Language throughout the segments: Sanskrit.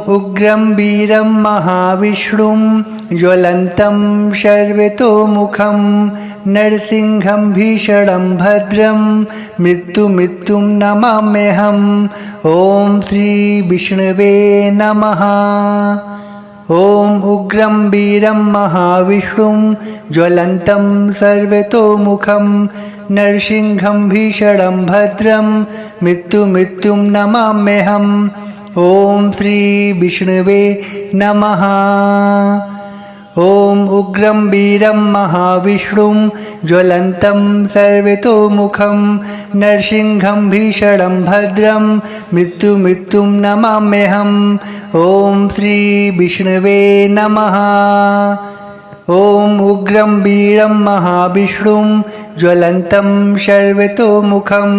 उग्रं वीरं महाविष्णुं ज्वलन्तं शर्वतोमुखं नरसिंहं भीषणं भद्रं मृत्युं नमाम्यहम्। ॐ श्री विष्णवे नमः। ॐ उग्रं वीरं महाविष्णुं ज्वलन्तं सर्वतोमुखं नरसिंहं भीषणं भद्रं मृत्युं नमाम्यहम्। ॐ श्री विष्णवे नमः। ॐ उग्रं वीरं महाविष्णुं ज्वलन्तं सर्वतोमुखं नरसिंहं भीषणं भद्रं मृत्युं नमाम्यहम्। ॐ श्री विष्णवे नमः। ॐ उग्रं वीरं महाविष्णुं ज्वलन्तं सर्वतोमुखं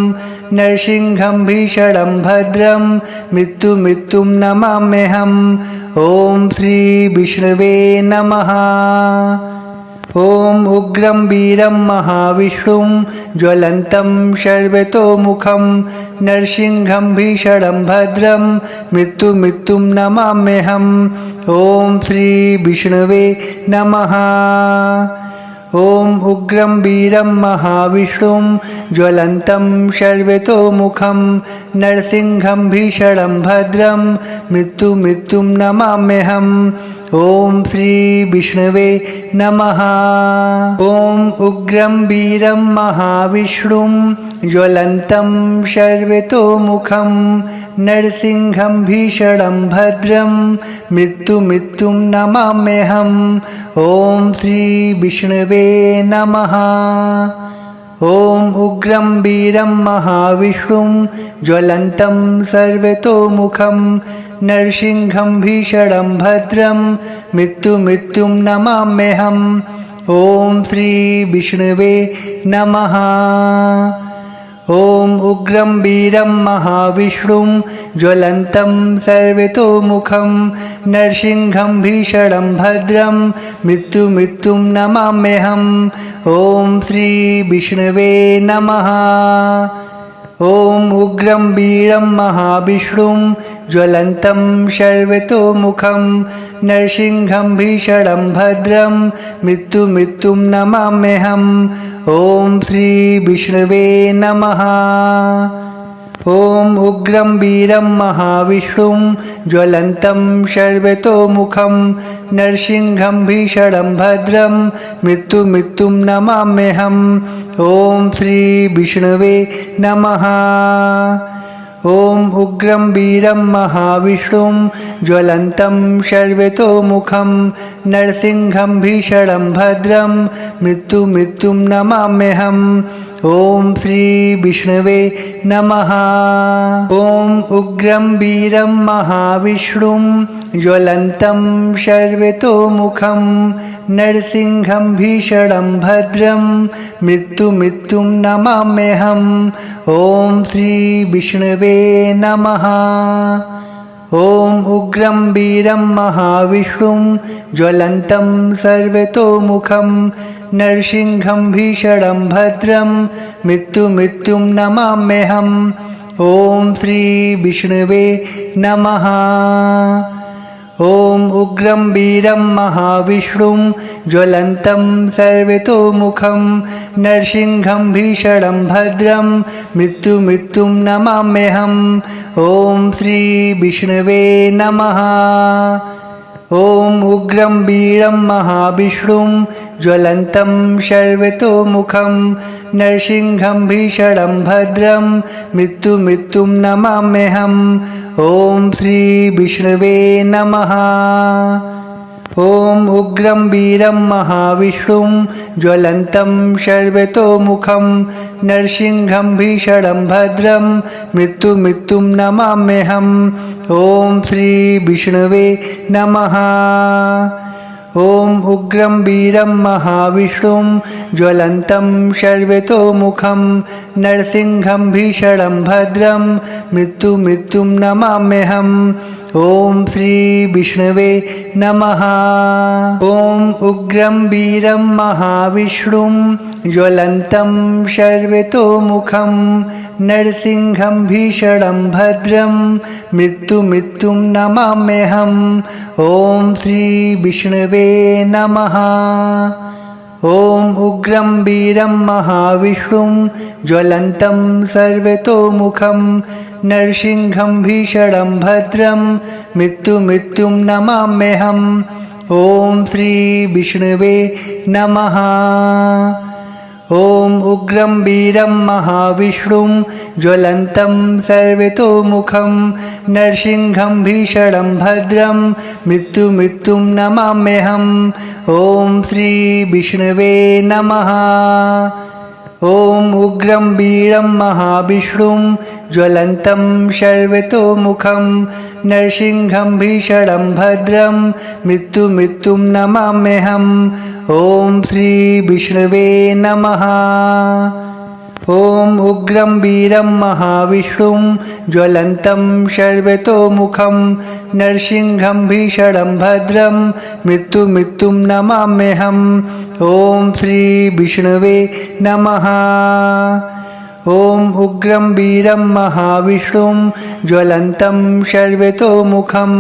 नरसिंहं भीषणं भद्रं मृत्युं नमाम्यहम्। ॐ श्री विष्णवे नमः। ॐ उग्रं वीरं महाविष्णुं ज्वलन्तं सर्वतोमुखं नरसिंहं भीषणं भद्रं मृत्युं नमाम्यहम्। ॐ श्री विष्णवे नमः। ॐ उग्रं वीरं महाविष्णुं ज्वलन्तं सर्वतोमुखं नरसिंहं भीषणं भद्रं मृत्युं नमाम्यहम्। ॐ श्री विष्णवे नमः। ॐ उग्रं वीरं महाविष्णुं ज्वलन्तं सर्वतोमुखं नरसिंहं भीषणं भद्रं मृत्युं नमाम्यहम्। ॐ श्री विष्णवे नमः। ॐ उग्रं वीरं महाविष्णुं ज्वलन्तं सर्वतोमुखं नरसिंहं भीषणं भद्रं मृत्युं नमाम्यहम्। ॐ श्री विष्णवे नमः। ॐ उग्रं वीरं महाविष्णुं ज्वलन्तं सर्वतोमुखं नरसिंहं भीषणं भद्रं मृत्युं नमाम्यहम्। ॐ श्री विष्णवे नमः। ॐ उग्रं वीरं महाविष्णुं ज्वलन्तं सर्वतोमुखं नरसिंहं भीषणं भद्रं मृत्युं नमाम्यहम्। ॐ श्री विष्णवे नमः। ॐ उग्रं वीरं महाविष्णुं ज्वलन्तं सर्वतोमुखं नरसिंहं भीषणं भद्रं मृत्युं नमाम्यहम्। ॐ श्री विष्णवे नमः। ॐ उग्रं वीरं महाविष्णुं ज्वलन्तं सर्वतोमुखं नरसिंहं भीषणं भद्रं मृत्युं नमाम्यहम्। ॐ श्री विष्णवे नमः। ॐ उग्रं वीरं महाविष्णुं ज्वलन्तं सर्वतोमुखं नरसिंहं भीषणं भद्रं मृत्युं नमाम्यहम्। ॐ श्री विष्णवे नमः। ॐ उग्रं वीरं महाविष्णुं ज्वलन्तं सर्वतोमुखं नरसिंहं भीषणं भद्रं मृत्युं नमाम्यहम्। ॐ श्री विष्णवे नमः। ॐ उग्रं वीरं महाविष्णुं ज्वलन्तं सर्वतोमुखं नरसिंहं भीषणं भद्रं मृत्युं नमाम्यहम्। ॐ श्री विष्णवे नमः। ॐ उग्रं वीरं महाविष्णुं ज्वलन्तं सर्वतोमुखं नरसिंहं भीषणं भद्रं मृत्युं नमाम्यहम्। ॐ श्री विष्णवे नमः। ॐ उग्रं वीरं महाविष्णुं ज्वलन्तं सर्वतोमुखं नरसिंहं भीषणं भद्रं मृत्युं नमाम्यहम्। ॐ श्री विष्णवे नमः। ॐ उग्रं वीरं महाविष्णुं ज्वलन्तं सर्वतोमुखं नरसिंहं भीषणं भद्रं मृत्युं नमाम्यहम्। ॐ श्री विष्णवे नमः। ॐ उग्रं वीरं महाविष्णुं ज्वलन्तं शर्वतोमुखं नरसिंहं भीषणं भद्रं मृत्युं नमाम्यहम्। ॐ श्री विष्णवे नमः। ॐ उग्रं वीरं महाविष्णुं ज्वलन्तं सर्वतोमुखं नरसिंहं भीषणं भद्रं मृत्युं नमाम्यहम्। ॐ श्री विष्णवे नमः। ॐ उग्रं वीरं महाविष्णुं ज्वलन्तं सर्वतोमुखं नरसिंहं भीषणं भद्रं मृत्युं नमाम्यहम्। ॐ श्री विष्णवे नमः। ॐ उग्रं वीरं महाविष्णुं ज्वलन्तं सर्वतोमुखं नरसिंहं भीषणं भद्रं मृत्युं नमाम्यहम्। ॐ श्री विष्णवे नमः। ॐ उग्रं वीरं महाविष्णुं ज्वलन्तं सर्वतोमुखं नरसिंहं भीषणं भद्रं मृत्युं नमाम्यहम्। ॐ श्री विष्णवे नमः। ॐ उग्रं वीरं महाविष्णुं ज्वलन्तं सर्वतोमुखं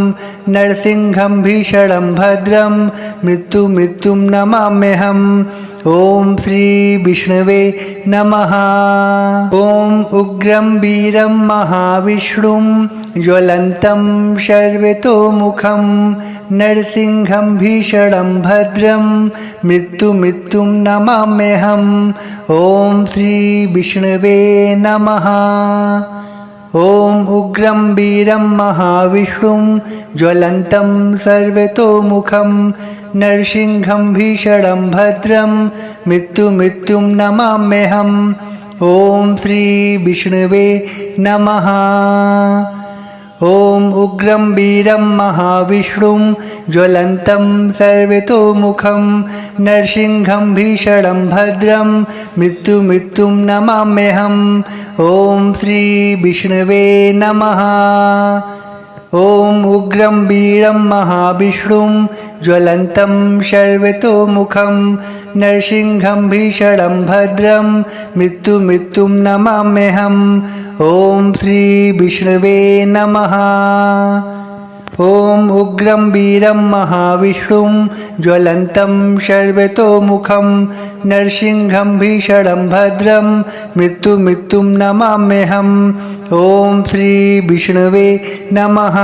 नरसिंहं भीषणं भद्रं मृत्युं नमाम्यहम्। ॐ श्री विष्णवे नमः। ॐ उग्रं वीरं महाविष्णुं ज्वलन्तं सर्वतोमुखं नरसिंहं भीषणं भद्रं मृत्युं नमाम्यहम्। ॐ श्री विष्णवे नमः। ॐ उग्रं वीरं महाविष्णुं ज्वलन्तं सर्वतोमुखं नरसिंहं भीषणं भद्रं मृत्युं नमाम्यहम्। ॐ श्री विष्णवे नमः। ॐ उग्रं वीरं महाविष्णुं ज्वलन्तं सर्वतोमुखं नरसिंहं भीषणं भद्रं मृत्युं नमाम्यहम्। ॐ श्री विष्णवे नमः। ॐ उग्रं वीरं महाविष्णुं ज्वलन्तं सर्वतोमुखं नरसिंहं भीषणं भद्रं मृत्युं नमाम्यहम्। ॐ श्री विष्णवे नमः। ॐ उग्रं वीरं महाविष्णुं ज्वलन्तं सर्वतोमुखं नरसिंहं भीषणं भद्रं मृत्युं नमाम्यहम्। ॐ श्री विष्णवे नमः।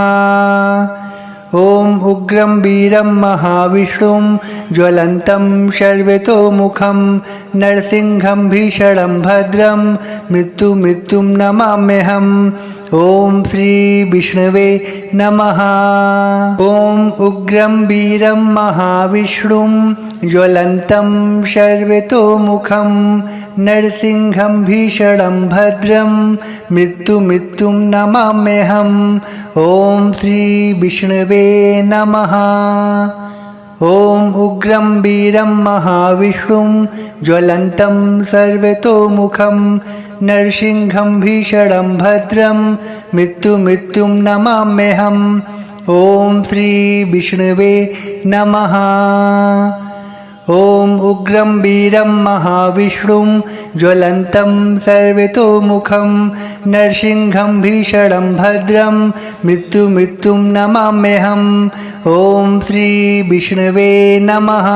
ॐ उग्रं वीरं महाविष्णुं ज्वलन्तं सर्वतोमुखं नरसिंहं भीषणं भद्रं मृत्युं नमाम्यहम्। ॐ श्री विष्णवे नमः। ॐ उग्रं वीरं महाविष्णुं ज्वलन्तं सर्वतोमुखं नरसिंहं भीषणं भद्रं मृत्युं नमाम्यहम्। ॐ श्री विष्णवे नमः। ॐ उग्रं वीरं महाविष्णुं ज्वलन्तं सर्वतोमुखं नरसिंहं भीषणं भद्रं मृत्युं नमाम्यहम्। ॐ श्री विष्णवे नमः। ॐ उग्रं वीरं महाविष्णुं ज्वलन्तं सर्वतोमुखं नरसिंहं भीषणं भद्रं मृत्युं नमाम्यहम्। ॐ श्री विष्णवे नमः।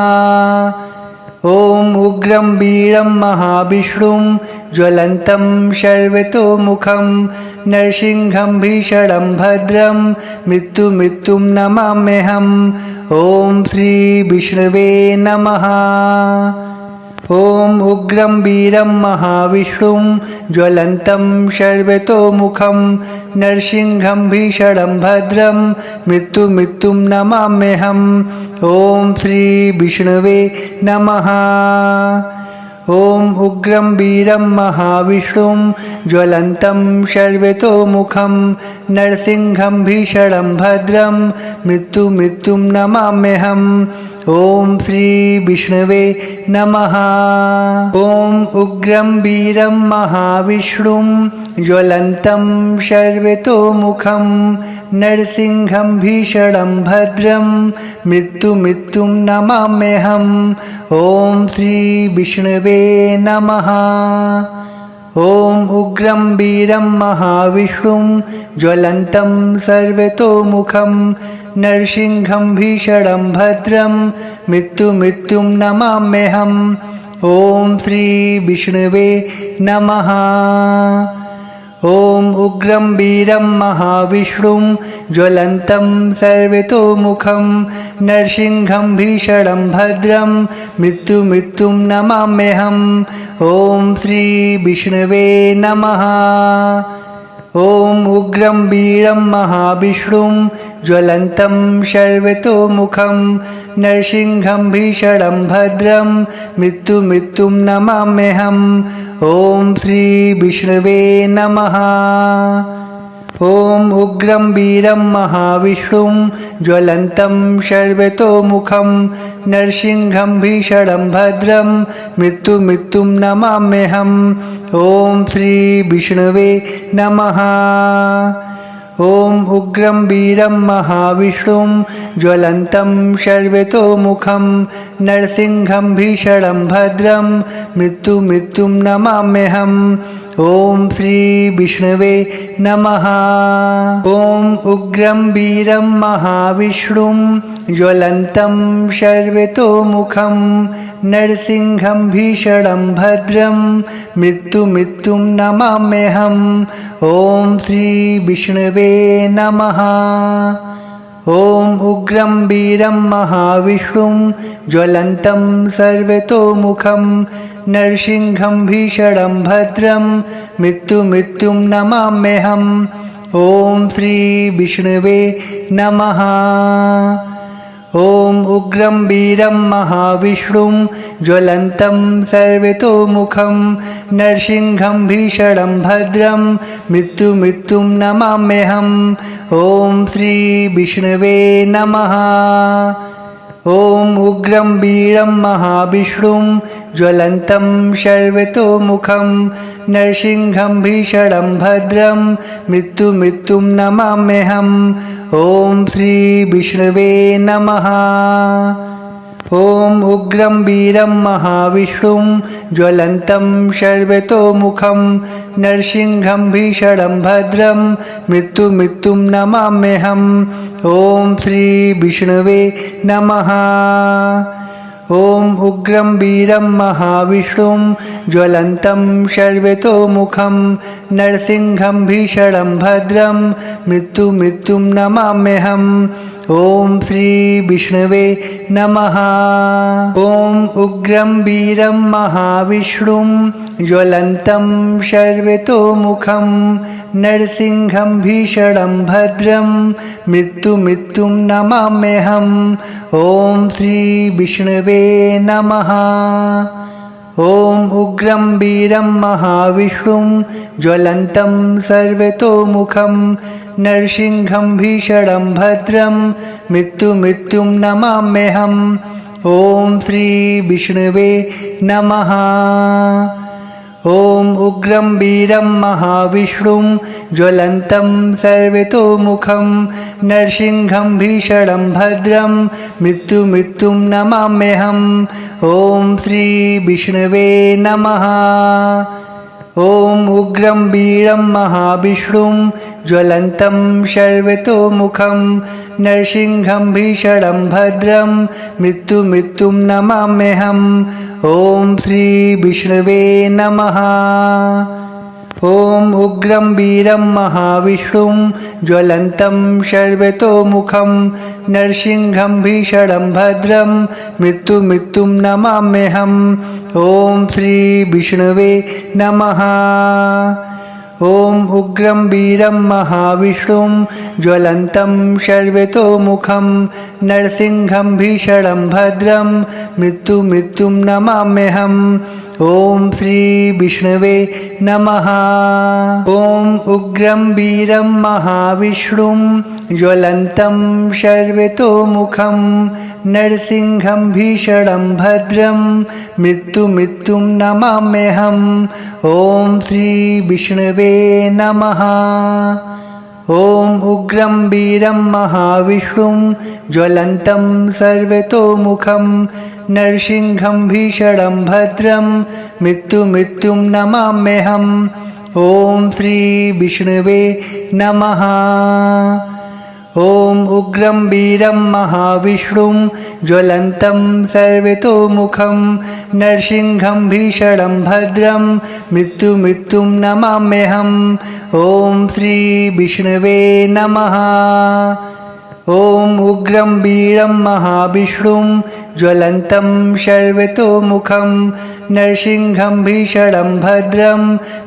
ॐ उग्रं वीरं महाविष्णुं ज्वलन्तं सर्वतोमुखं नरसिंहं भीषणं भद्रं मृत्युं नमाम्यहम्। ॐ श्री विष्णवे नमः। ॐ उग्रं वीरं महाविष्णुं ज्वलन्तं सर्वतोमुखं नरसिंहं भीषणं भद्रं मृत्युं नमाम्यहम्। ॐ श्री विष्णवे नमः। ॐ उग्रं वीरं महाविष्णुं ज्वलन्तं सर्वतोमुखं नरसिंहं भीषणं भद्रं मृत्युं नमाम्यहम्। ॐ श्री विष्णवे नमः। ॐ उग्रं वीरं महाविष्णुं ज्वलन्तं शर्वतोमुखं नरसिंहं भीषणं भद्रं मृत्युं नमाम्यहम्। ॐ श्री विष्णवे नमः। ॐ उग्रं वीरं महाविष्णुं ज्वलन्तं सर्वतोमुखं नरसिंहं भीषणं भद्रं मृत्युं नमाम्यहम्। ॐ श्री विष्णवे नमः। ॐ उग्रं वीरं महाविष्णुं ज्वलन्तं सर्वतोमुखं नरसिंहं भीषणं भद्रं मृत्युं नमाम्यहम्। ॐ श्री विष्णवे नमः। ॐ उग्रं वीरं महाविष्णुं ज्वलन्तं सर्वतोमुखं नरसिंहं भीषणं भद्रं मृत्युं नमाम्यहम्। ॐ श्री विष्णवे नमः। ॐ उग्रं वीरं महाविष्णुं ज्वलन्तं सर्वतोमुखं नरसिंहं भीषणं भद्रं मृत्युं नमाम्यहम्। ॐ श्री विष्णवे नमः। ॐ उग्रं वीरं महाविष्णुं ज्वलन्तं सर्वतोमुखं नरसिंहं भीषणं भद्रं मृत्युं नमाम्यहम्। ॐ श्री विष्णवे नमः। ॐ उग्रं वीरं महाविष्णुं ज्वलन्तं सर्वतोमुखं नरसिंहं भीषणं भद्रं मृत्युं नमाम्यहम्। ॐ श्री विष्णवे नमः। ॐ उग्रं वीरं महाविष्णुं ज्वलन्तं सर्वतोमुखं नरसिंहं भीषणं भद्रं मृत्युं नमाम्यहम्। ॐ श्री विष्णवे नमः। ॐ उग्रं वीरं महाविष्णुं ज्वलन्तं सर्वतोमुखं नरसिंहं भीषणं भद्रं मृत्युं नमाम्यहम्। ॐ श्री विष्णवे नमः। ॐ उग्रं वीरं महाविष्णुं ज्वलन्तं सर्वतोमुखं नरसिंहं भीषणं भद्रं मृत्युं नमाम्यहम्। ॐ श्री विष्णवे नमः। ॐ उग्रं वीरं महाविष्णुं ज्वलन्तं सर्वतोमुखं नरसिंहं भीषणं भद्रं मृत्युं नमाम्यहम्। ॐ श्री विष्णवे नमः। ॐ उग्रं वीरं महाविष्णुं ज्वलन्तं सर्वतोमुखं नरसिंहं भीषणं भद्रं मृत्युं नमाम्यहम्। ॐ श्री विष्णवे नमः। ॐ उग्रं वीरं महाविष्णुं ज्वलन्तं सर्वतोमुखं नरसिंहं भीषणं भद्रं मृत्युं नमाम्यहम्। ॐ श्री विष्णवे नमः। ॐ उग्रं वीरं महाविष्णुं ज्वलन्तं सर्वतोमुखं नरसिंहं भीषणं भद्रं मृत्युं नमाम्यहम्। ॐ श्री विष्णवे नमः। ॐ उग्रं वीरं महाविष्णुं ज्वलन्तं सर्वतोमुखं नरसिंहं भीषणं भद्रं मृत्युं नमाम्यहम्। ॐ श्री विष्णवे नमः। ॐ उग्रं वीरं महाविष्णुं ज्वलन्तं सर्वतोमुखं नरसिंहं भीषणं भद्रं मृत्युं नमाम्यहम्। ॐ श्री विष्णवे नमः। ॐ उग्रं वीरं महाविष्णुं ज्वलन्तं सर्वतोमुखं नरसिंहं भीषणं भद्रं मृत्युं नमाम्यहम्। ॐ श्री विष्णवे नमः। ॐ उग्रं वीरं महाविष्णुं ज्वलन्तं सर्वतोमुखं नरसिंहं भीषणं भद्रं मृत्युं नमाम्यहम्। ॐ श्री विष्णवे नमः। ॐ उग्रं वीरं महाविष्णुं ज्वलन्तं सर्वतोमुखं नरसिंहं भीषणं भद्रं मृत्युं नमाम्यहम्। ॐ श्री विष्णवे नमः। ॐ उग्रं वीरं महाविष्णुं ज्वलन्तं सर्वतोमुखं नरसिंहं भीषणं भद्रं मृत्युं नमाम्यहम्। ॐ श्री विष्णवे नमः। ॐ उग्रं वीरं महाविष्णुं ज्वलन्तं सर्वतोमुखं नरसिंहं भीषणं भद्रं मृत्युं नमाम्यहम्। ॐ श्री विष्णवे नमः। ॐ उग्रं वीरं महाविष्णुं ज्वलन्तं सर्वतोमुखं नरसिंहं भीषणं भद्रं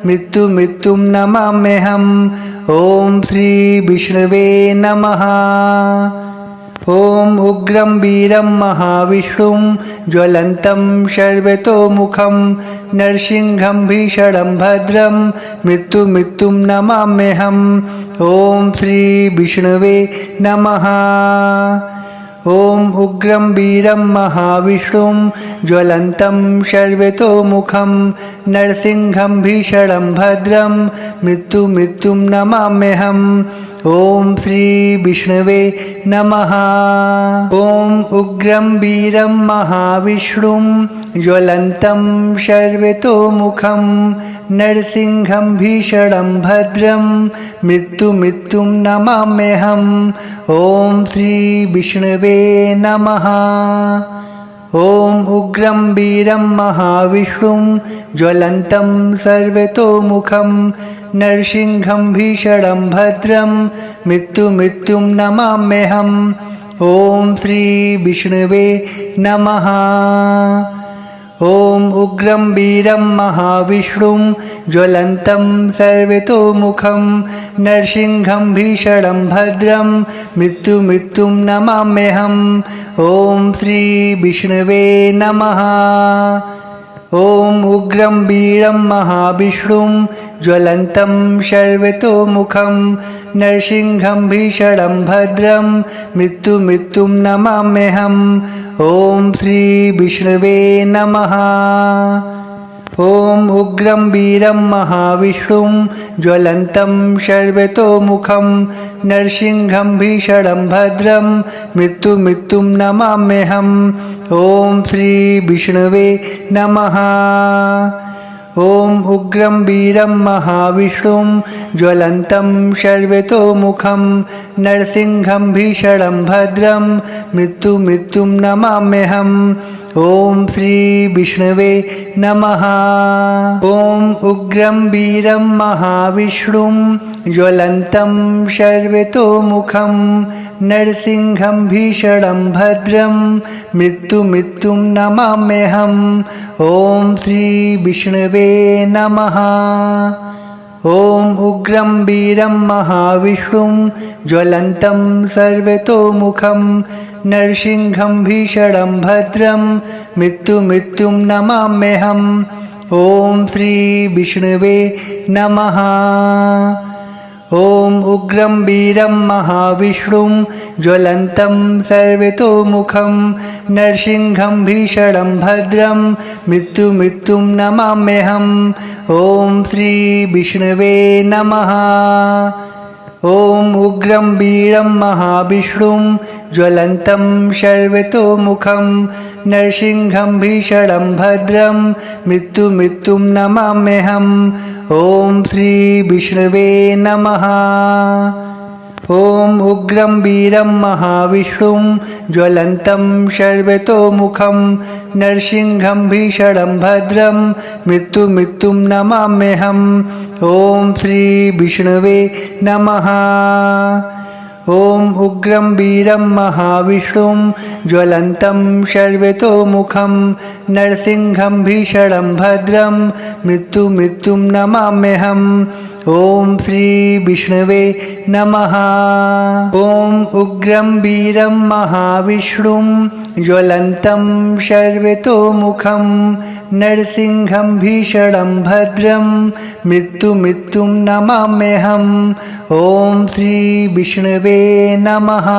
मृत्युं नमाम्यहम्। ॐ श्री विष्णवे नमः। ॐ उग्रं वीरं महाविष्णुं ज्वलन्तं सर्वतोमुखं नरसिंहं भीषणं भद्रं मृत्युं नमाम्यहम्। ॐ श्री विष्णवे नमः। ॐ उग्रं वीरं महाविष्णुं ज्वलन्तं सर्वतोमुखं नरसिंहं भीषणं भद्रं मृत्युं नमाम्यहम्। ॐ श्री विष्णवे नमः। ॐ उग्रं वीरं महाविष्णुं ज्वलन्तं सर्वतोमुखं नरसिंहं भीषणं भद्रं मृत्युं नमाम्यहम्। ॐ श्री विष्णवे नमः। ॐ उग्रं वीरं महाविष्णुं ज्वलन्तं सर्वतोमुखं नरसिंहं भीषणं भद्रं मृत्युं नमाम्यहम्। ॐ श्री विष्णवे नमः। ॐ उग्रं वीरं महाविष्णुं ज्वलन्तं सर्वतोमुखं नरसिंहं भीषणं भद्रं मृत्युं नमाम्यहम्। ॐ श्री विष्णवे नमः। ॐ उग्रं वीरं महाविष्णुं ज्वलन्तं सर्वतोमुखं नरसिंहं भीषणं भद्रं मृत्युं नमाम्यहम्। ॐ श्री विष्णवे नमः। ॐ उग्रं वीरं महाविष्णुं ज्वलन्तं सर्वतोमुखं नरसिंहं भीषणं भद्रं मृत्युं नमाम्यहम्। ॐ श्री विष्णवे नमः। ॐ उग्रं वीरं महाविष्णुं ज्वलन्तं सर्वतोमुखं नरसिंहं भीषणं भद्रं मृत्युं नमाम्यहम्। ॐ श्री विष्णवे नमः। ॐ उग्रं वीरं महाविष्णुं ज्वलन्तं सर्वतोमुखं नरसिंहं भीषणं भद्रं मृत्युं नमाम्यहम्। ॐ श्री विष्णवे नमः। ॐ उग्रं वीरं महाविष्णुं ज्वलन्तं सर्वतोमुखं नरसिंहं भीषणं भद्रं मृत्युं नमाम्यहम्। ॐ श्री विष्णवे नमः। ॐ उग्रं वीरं महाविष्णुं ज्वलन्तं सर्वतोमुखं नरसिंहं भीषणं भद्रं मृत्युं नमाम्यहम्। ॐ श्री विष्णवे नमः। ॐ उग्रं वीरं महाविष्णुं ज्वलन्तं सर्वतोमुखं नरसिंहं भीषणं भद्रं मृत्युं नमाम्यहम्। ॐ श्री विष्णवे नमः। ॐ उग्रं वीरं महाविष्णुं ज्वलन्तं सर्वतोमुखं नरसिंहं भीषणं भद्रं मृत्युं नमाम्यहम्। ॐ श्री विष्णवे नमः। ॐ उग्रं वीरं महाविष्णुं ज्वलन्तं सर्वतोमुखं नरसिंहं भीषणं भद्रं मृत्युं नमाम्यहम्। ॐ श्री विष्णवे नमः। ॐ उग्रं वीरं महाविष्णुं ज्वलन्तं सर्वतोमुखं नरसिंहं भीषणं भद्रं मृत्युं नमाम्यहम्। ॐ श्री विष्णवे नमः।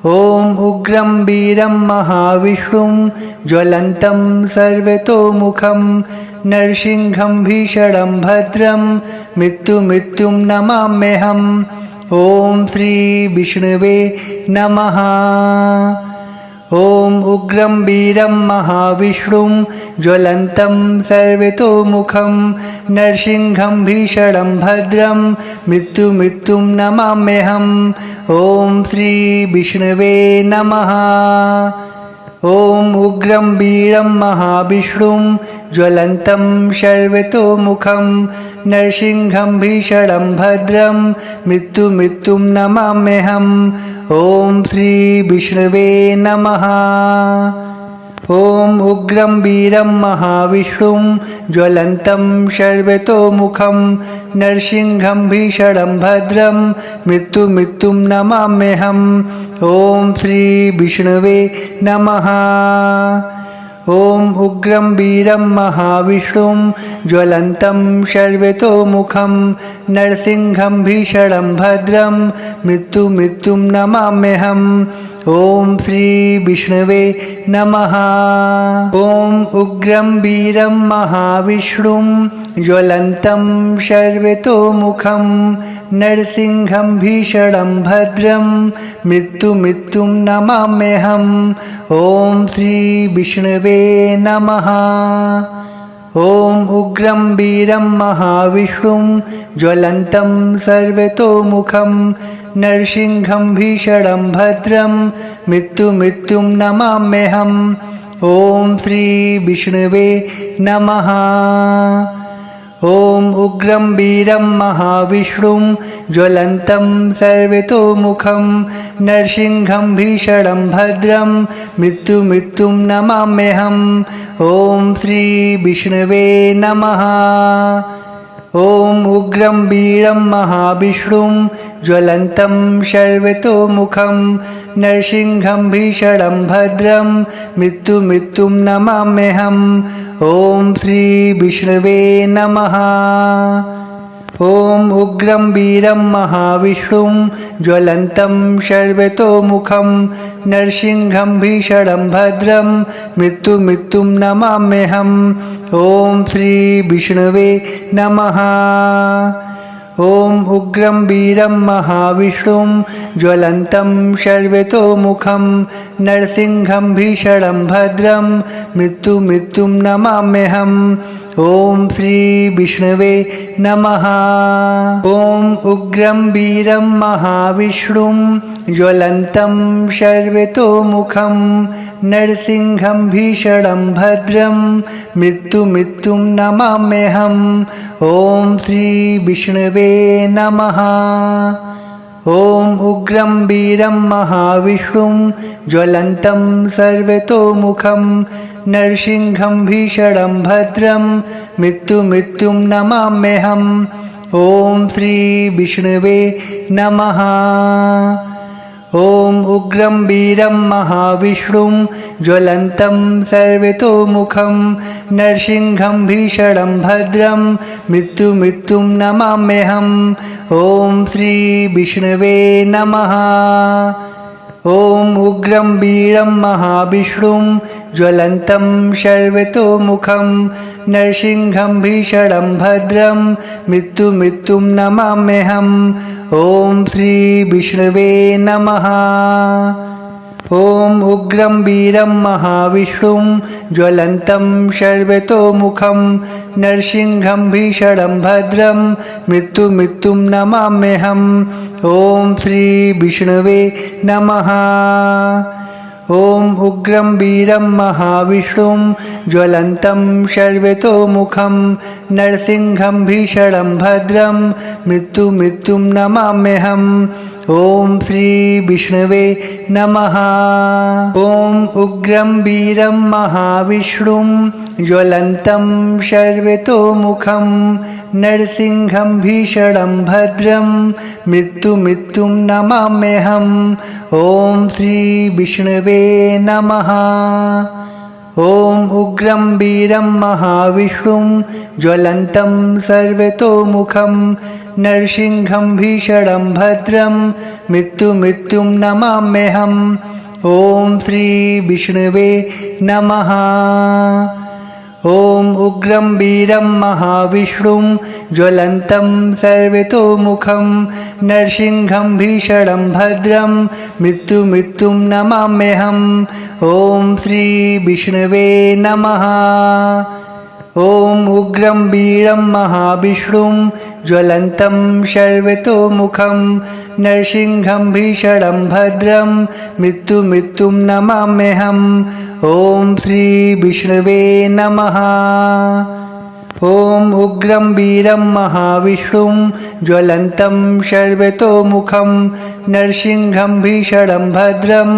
ॐ उग्रं वीरं महाविष्णुं ज्वलन्तं सर्वतोमुखं नरसिंहं भीषणं भद्रं मृत्युं नमाम्यहम्। ॐ श्री विष्णवे नमः। ॐ उग्रं वीरं महाविष्णुं ज्वलन्तं सर्वतोमुखं नरसिंहं भीषणं भद्रं मृत्युं नमाम्यहम्। ॐ श्री विष्णवे नमः। ॐ उग्रं वीरं महाविष्णुं ज्वलन्तं सर्वतोमुखं नरसिंहं भीषणं भद्रं मृत्युं नमाम्यहम्। ॐ श्री विष्णवे नमः। ॐ उग्रं वीरं महाविष्णुं ज्वलन्तं सर्वतोमुखं नरसिंहं भीषणं भद्रं मृत्युं नमाम्यहम्। ॐ श्री विष्णवे नमः। ॐ उग्रं वीरं महाविष्णुं ज्वलन्तं सर्वतोमुखं नरसिंहं भीषणं भद्रं मृत्युं नमाम्यहम्। ॐ श्री विष्णवे नमः। ॐ उग्रं वीरं महाविष्णुं ज्वलन्तं सर्वतोमुखं नरसिंहं भीषणं भद्रं मृत्युं नमाम्यहम्। ॐ श्री विष्णवे नमः। ॐ उग्रं वीरं महाविष्णुं ज्वलन्तं सर्वतोमुखं नरसिंहं भीषणं भद्रं मृत्युं नमाम्यहम्। ॐ श्री विष्णवे नमः। ॐ उग्रं वीरं महाविष्णुं ज्वलन्तं सर्वतोमुखं नरसिंहं भीषणं भद्रं मृत्युं नमाम्यहम्। ॐ श्री विष्णवे नमः। ॐ उग्रं वीरं महाविष्णुं ज्वलन्तं सर्वतोमुखं नरसिंहं भीषणं भद्रं मृत्युं नमाम्यहम्। ॐ श्री विष्णवे नमः। ॐ उग्रं वीरं महाविष्णुं ज्वलन्तं सर्वतोमुखं नरसिंहं भीषणं भद्रं मृत्युं नमाम्यहम्। ॐ श्री विष्णवे नमः। ॐ उग्रं वीरं महाविष्णुं ज्वलन्तं सर्वतोमुखं नरसिंहं भीषणं भद्रं मृत्युं नमाम्यहम्। ॐ श्री विष्णवे नमः। ॐ उग्रं वीरं महाविष्णुं ज्वलन्तं सर्वतोमुखं नरसिंहं भीषणं भद्रं मृत्युं नमाम्यहम्। ॐ श्री विष्णवे नमः। ॐ उग्रं वीरं महाविष्णुं ज्वलन्तं सर्वतोमुखं नरसिंहं भीषणं भद्रं मृत्युं नमाम्यहम्। ॐ श्री विष्णवे नमः। ॐ उग्रं वीरं महाविष्णुं ज्वलन्तं सर्वतोमुखं नरसिंहं भीषणं भद्रं मृत्युं नमाम्यहम्। ॐ श्री विष्णवे नमः। ॐ उग्रं वीरं महाविष्णुं ज्वलन्तं सर्वतोमुखं नरसिंहं भीषणं भद्रं मृत्युं नमाम्यहम्। ॐ श्री विष्णवे नमः। ॐ उग्रं वीरं महाविष्णुं ज्वलन्तं सर्वतोमुखं नरसिंहं भीषणं भद्रं मृत्युं नमाम्यहम्। ॐ श्री विष्णवे नमः। ॐ उग्रं वीरं महाविष्णुं ज्वलन्तं सर्वतोमुखं नरसिंहं भीषणं भद्रं मृत्युं नमाम्यहम्। ॐ श्री विष्णवे नमः। ॐ उग्रं वीरं महाविष्णुं ज्वलन्तं शर्वतोमुखं नरसिंहं भीषणं भद्रं मृत्युमृत्युं नमाम्यहम्। ॐ श्री विष्णवे नमः। ॐ उग्रं वीरं महाविष्णुं ज्वलन्तं सर्वतोमुखं नरसिंहं भीषणं भद्रं मृत्युमृत्युं नमाम्यहम्। ॐ श्री विष्णवे नमः। ॐ उग्रं वीरं महाविष्णुं ज्वलन्तं सर्वतोमुखं नरसिंहं भीषणं भद्रं मृत्युमृत्युं नमाम्यहम्। ॐ श्री विष्णवे नमः। ॐ उग्रं वीरं महाविष्णुं ज्वलन्तं सर्वतोमुखं नरसिंहं भीषणं भद्रं मृत्युमृत्युं नमाम्यहम्। ॐ श्री विष्णवे नमः। ॐ उग्रं वीरं महाविष्णुं ज्वलन्तं सर्वतोमुखं नरसिंहं भीषणं भद्रं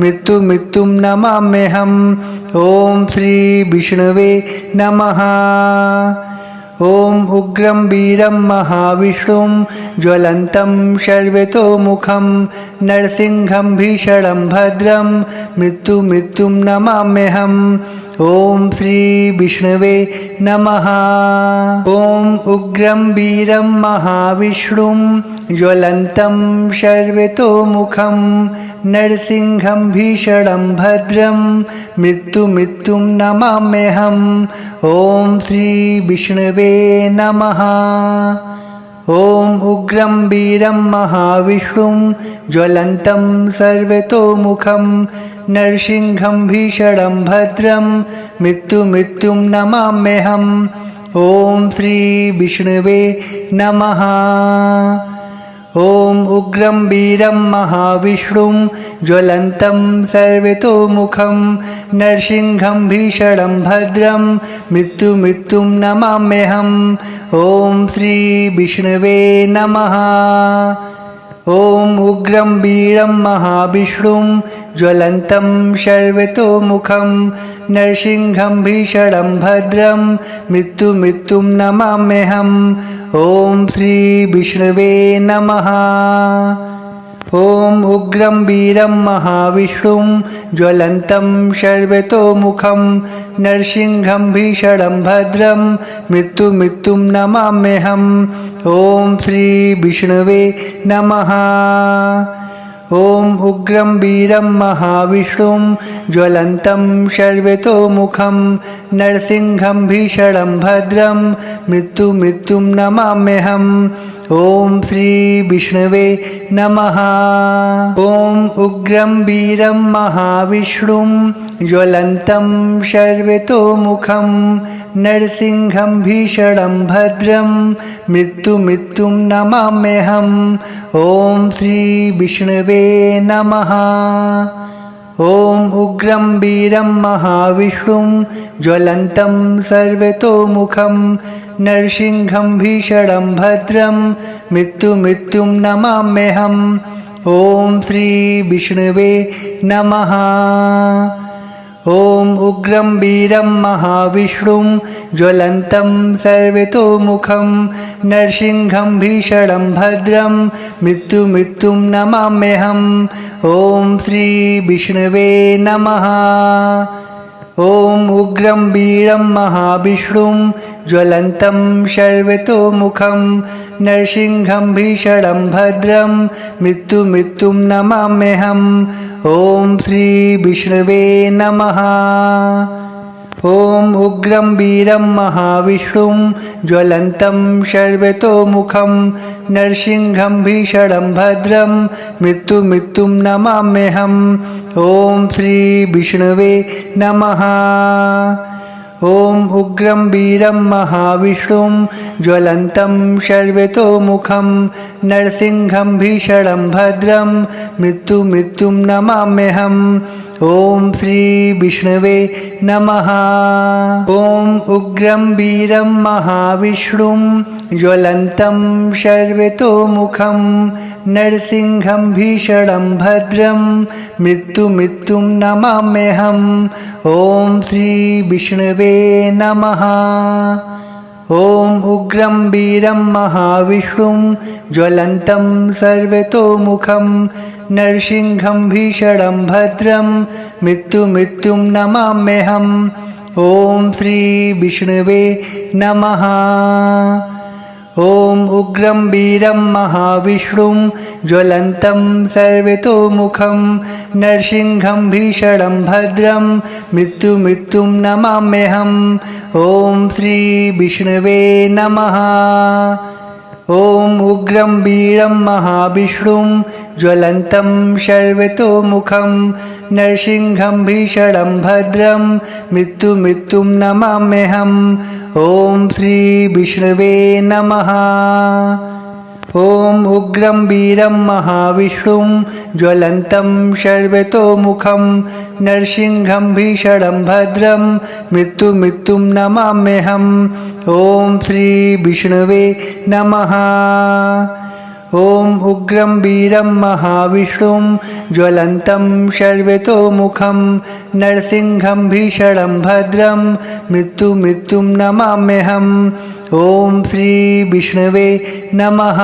मृत्युमृत्युं नमाम्यहम्। ॐ श्री विष्णवे नमः। ॐ उग्रं वीरं महाविष्णुं ज्वलन्तं सर्वतोमुखं नरसिंहं भीषणं भद्रं मृत्युमृत्युं नमाम्यहम्। ॐ श्री विष्णवे नमः। ॐ उग्रं वीरं महाविष्णुं ज्वलन्तं सर्वतोमुखं नरसिंहं भीषणं भद्रं मृत्युमृत्युं नमाम्यहम्। ॐ श्री विष्णवे नमः। ॐ उग्रं वीरं महाविष्णुं ज्वलन्तं सर्वतोमुखं नरसिंहं भीषणं भद्रं मृत्युमृत्युं नमाम्यहम्। ॐ श्री विष्णवे नमः। ॐ उग्रं वीरं महाविष्णुं ज्वलन्तं सर्वतोमुखं नरसिंहं भीषणं भद्रं मृत्युमृत्युं नमाम्यहम्। ॐ श्री विष्णवे नमः। ॐ उग्रं वीरं महाविष्णुं ज्वलन्तं सर्वतोमुखं नरसिंहं भीषणं भद्रं मृत्युमृत्युं नमाम्यहम्। ॐ श्री विष्णवे नमः। ॐ उग्रं वीरं महाविष्णुं ज्वलन्तं सर्वतोमुखं नरसिंहं भीषणं भद्रं मृत्युमृत्युं नमाम्यहम्। ॐ श्री विष्णवे नमः। ॐ उग्रं वीरं महाविष्णुं ज्वलन्तं सर्वतोमुखं नरसिंहं भीषणं भद्रं मृत्युमृत्युं नमाम्यहम्। ॐ श्री विष्णवे नमः। ॐ उग्रं वीरं महाविष्णुं ज्वलन्तं सर्वतोमुखं नरसिंहं भीषणं भद्रं मृत्युमृत्युं नमाम्यहम्। ॐ श्री विष्णवे नमः। ॐ उग्रं वीरं महाविष्णुं ज्वलन्तं सर्वतोमुखं नरसिंहं भीषणं भद्रं मृत्युमृत्युं नमाम्यहम्। ॐ श्री विष्णवे नमः। ॐ उग्रं वीरं महाविष्णुं ज्वलन्तं सर्वतोमुखं नरसिंहं भीषणं भद्रं मृत्युमृत्युं नमाम्यहम्। ॐ श्री विष्णवे नमः। ॐ उग्रं वीरं महाविष्णुं ज्वलन्तं सर्वतोमुखं नरसिंहं भीषणं भद्रं मृत्युमृत्युं नमाम्यहम्। ॐ श्री विष्णवे नमः। ॐ उग्रं वीरं महाविष्णुं ज्वलन्तं सर्वतोमुखं नरसिंहं भीषणं भद्रं मृत्युमृत्युं नमाम्यहम्। ॐ श्री विष्णवे नमः। ॐ उग्रं वीरं महाविष्णुं ज्वलन्तं सर्वतोमुखं नरसिंहं भीषणं भद्रं मृत्युमृत्युं नमाम्यहम्। ॐ श्री विष्णवे नमः। ॐ उग्रं वीरं महाविष्णुं ज्वलन्तं सर्वतोमुखं नरसिंहं भीषणं भद्रं मृत्युं नमाम्यहम्। ॐ श्री विष्णवे नमः। ॐ उग्रं वीरं महाविष्णुं ज्वलन्तं सर्वतोमुखं नरसिंहं भीषणं भद्रं मृत्युं नमाम्यहम्। ॐ श्री विष्णवे नमः। ॐ उग्रं वीरं महाविष्णुं ज्वलन्तं सर्वतोमुखं नरसिंहं भीषणं भद्रं मृत्युं नमाम्यहम्। ॐ श्री विष्णवे नमः। ॐ उग्रं वीरं महाविष्णुं ज्वलन्तं सर्वतोमुखं नरसिंहं भीषणं भद्रं मृत्युं नमाम्यहम्। ॐ श्री विष्णवे नमः। ॐ उग्रं वीरं महाविष्णुं ज्वलन्तं सर्वतोमुखं नरसिंहं भीषणं भद्रं मृत्युं नमाम्यहम्। ॐ श्री विष्णवे नमः। ॐ उग्रं वीरं महाविष्णुं ज्वलन्तं सर्वतोमुखं नरसिंहं भीषणं भद्रं मृत्युं नमाम्यहम्। ॐ श्री विष्णवे नमः।